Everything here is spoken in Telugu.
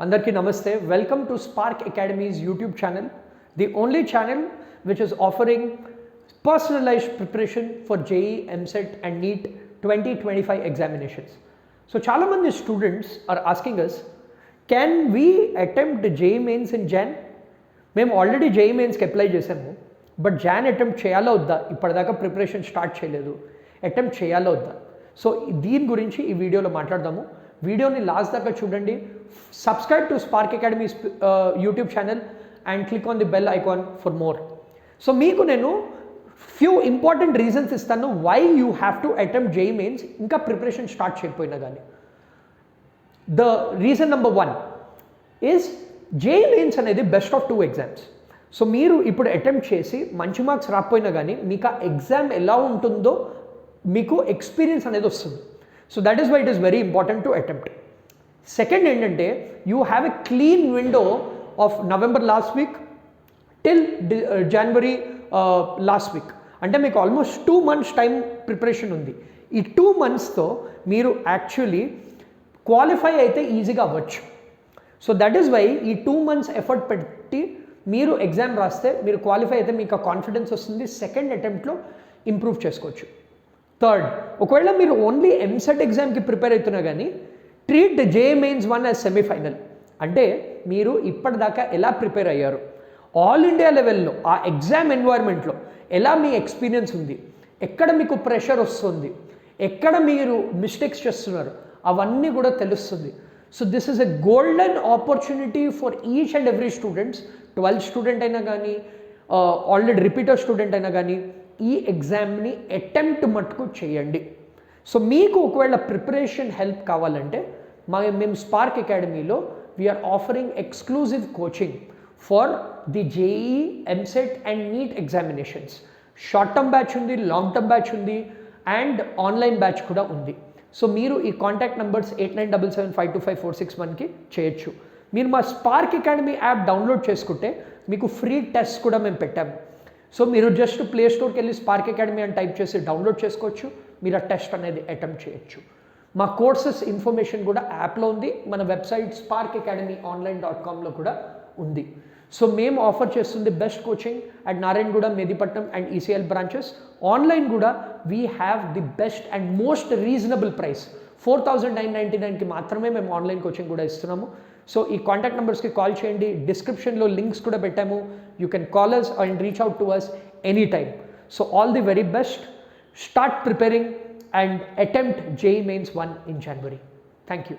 Andarki namaste. Welcome to Spark Academy's YouTube channel, the only channel which is offering personalized preparation for JEE, EAMCET and NEET 2025 examinations. So chala mandi students are asking us, can we attempt JEE mains in Jan? మేము ఆల్రెడీ JEE మెయిన్స్కి అప్లై చేసాము, బట్ జాన్ అటెంప్ట్ చేయాలా వద్దా? ఇప్పటిదాకా ప్రిపరేషన్ స్టార్ట్ చేయలేదు, అటెంప్ట్ చేయాలా వద్దా? సో దీని గురించి ఈ వీడియోలో మాట్లాడదాము. వీడియోని లాస్ట్ దాకా చూడండి. Subscribe to Spark Academy YouTube channel and click on the bell icon for more. So మీకు నేను ఫ్యూ ఇంపార్టెంట్ రీజన్స్ ఇస్తాను why you have to attempt JEE mains ఇంకా ప్రిపరేషన్ స్టార్ట్ చేయకపోయినా కానీ. The reason number 1 is JEE mains అనేది బెస్ట్ ఆఫ్ 2 ఎగ్జామ్స్. సో మీరు ఇప్పుడు అటెంప్ట్ చేసి మంచి మార్క్స్ రాకపోయినా కానీ మీకు ఆ ఎగ్జామ్ ఎలా ఉంటుందో మీకు ఎక్స్పీరియన్స్ అనేది వస్తుంది. So that is why it is very important to attempt. Second ఏంటంటే you have a clean window of November last week till January last week. అంటే మీకు ఆల్మోస్ట్ 2 months టైం ప్రిపరేషన్ ఉంది. ఈ 2 monthsతో మీరు యాక్చువల్లీ క్వాలిఫై అయితే ఈజీగా అవ్వచ్చు. సో దట్ ఈస్ వై ఈ 2 months ఎఫర్ట్ పెట్టి మీరు ఎగ్జామ్ రాస్తే మీరు క్వాలిఫై అయితే మీకు ఆ కాన్ఫిడెన్స్ వస్తుంది. సెకండ్ అటెంప్ట్లో ఇంప్రూవ్ చేసుకోవచ్చు. థర్డ్, ఒకవేళ మీరు ఓన్లీ ఎంసెట్ ఎగ్జామ్కి ప్రిపేర్ అవుతున్నా కానీ treat JEE mains 1 as semi-final. అంటే మీరు ఇప్పటిదాకా ఎలా ప్రిపేర్ అయ్యారు, ఆల్ ఇండియా లెవెల్లో ఆ ఎగ్జామ్ ఎన్వైర్న్మెంట్లో ఎలా మీ ఎక్స్పీరియన్స్ ఉంది, ఎక్కడ మీకు ప్రెషర్ వస్తుంది, ఎక్కడ మీరు మిస్టేక్స్ చేస్తున్నారు, అవన్నీ కూడా తెలుస్తుంది. So this is a golden opportunity for each and every students. 12th student అయినా కానీ ఆల్రెడీ రిపీటర్ స్టూడెంట్ అయినా కానీ ఈ ఎగ్జామ్ని అటెంప్ట్ మట్టుకు చేయండి. సో మీకు ఒకవేళ ప్రిపరేషన్ హెల్ప్ కావాలంటే మేము స్పార్క్ అకాడమీలో we are offering exclusive coaching for the JEE, EAMCET and NEET examinations. Short term batch ఉంది, లాంగ్ టర్మ్ బ్యాచ్ ఉంది అండ్ ఆన్లైన్ బ్యాచ్ కూడా ఉంది. సో మీరు ఈ కాంటాక్ట్ నెంబర్స్ 8977525461కి చేయొచ్చు. మీరు మా స్పార్క్ అకాడమీ యాప్ డౌన్లోడ్ చేసుకుంటే మీకు ఫ్రీ టెస్ట్ కూడా మేము పెట్టాము. సో మీరు జస్ట్ ప్లే స్టోర్కి వెళ్ళి స్పార్క్ అకాడమీ అని టైప్ చేసి డౌన్లోడ్ చేసుకోవచ్చు. మీరు ఆ టెస్ట్ అనేది అటెంప్ట్ చేయొచ్చు. మా కోర్సెస్ ఇన్ఫర్మేషన్ కూడా యాప్లో ఉంది, మన వెబ్సైట్ sparkacademyonline.comలో కూడా ఉంది. సో మేము ఆఫర్ చేస్తుంది best coaching at Narayanguda, Mehdipatnam and ECL branches. Online కూడా we have the best and most reasonable price 4999కి మాత్రమే మేము ఆన్లైన్ కోచింగ్ కూడా ఇస్తున్నాము. సో ఈ కాంటాక్ట్ నెంబర్స్కి కాల్ చేయండి. డిస్క్రిప్షన్లో లింక్స్ కూడా పెట్టాము. You can call us and reach out to us any time. So all the very best. Start preparing and attempt JEE mains 1 in January. Thank you.